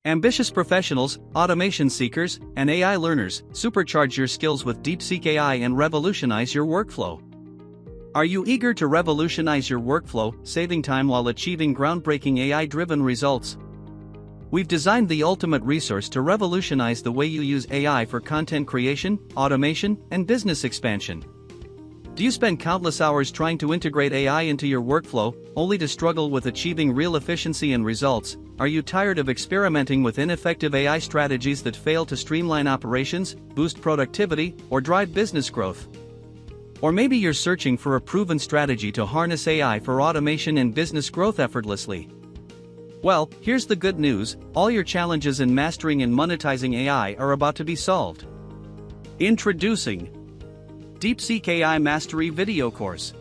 Ambitious professionals, automation seekers, and AI learners, supercharge your skills with DeepSeek AI and revolutionize your workflow. Are you eager to revolutionize your workflow, saving time while achieving groundbreaking AI-driven results? We've designed the ultimate resource to revolutionize the way you use AI for content creation, automation, and business expansion. Do you spend countless hours trying to integrate AI into your workflow, only to struggle with achieving real efficiency and results? Are you tired of experimenting with ineffective AI strategies that fail to streamline operations, boost productivity, or drive business growth? Or maybe you're searching for a proven strategy to harness AI for automation and business growth effortlessly. Well, here's the good news: all your challenges in mastering and monetizing AI are about to be solved. Introducing DeepSeek AI Mastery Video Course.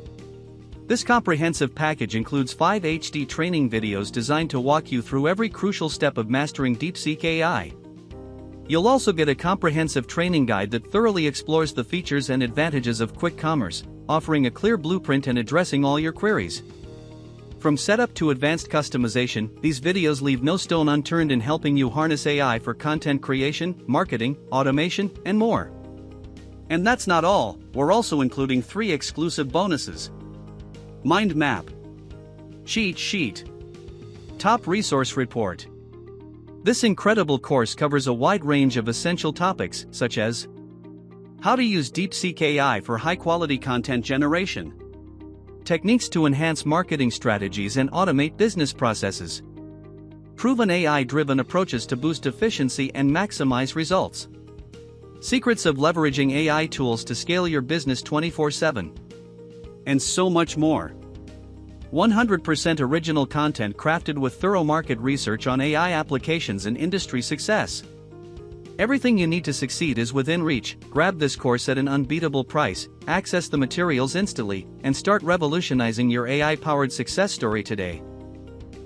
This comprehensive package includes 5 HD training videos designed to walk you through every crucial step of mastering DeepSeek AI. You'll also get a comprehensive training guide that thoroughly explores the features and advantages of quick commerce, offering a clear blueprint and addressing all your queries. From setup to advanced customization, these videos leave no stone unturned in helping you harness AI for content creation, marketing, automation, and more. And that's not all, we're also including 3 exclusive bonuses: Mind Map, Cheat Sheet, Top Resource Report. This incredible course covers a wide range of essential topics, such as how to use DeepSeek AI for high-quality content generation, techniques to enhance marketing strategies and automate business processes, proven AI-driven approaches to boost efficiency and maximize results, secrets of leveraging AI tools to scale your business 24/7, and so much more. 100% original content crafted with thorough market research on AI applications and industry success. Everything you need to succeed is within reach. Grab this course at an unbeatable price, access the materials instantly, and start revolutionizing your AI-powered success story today.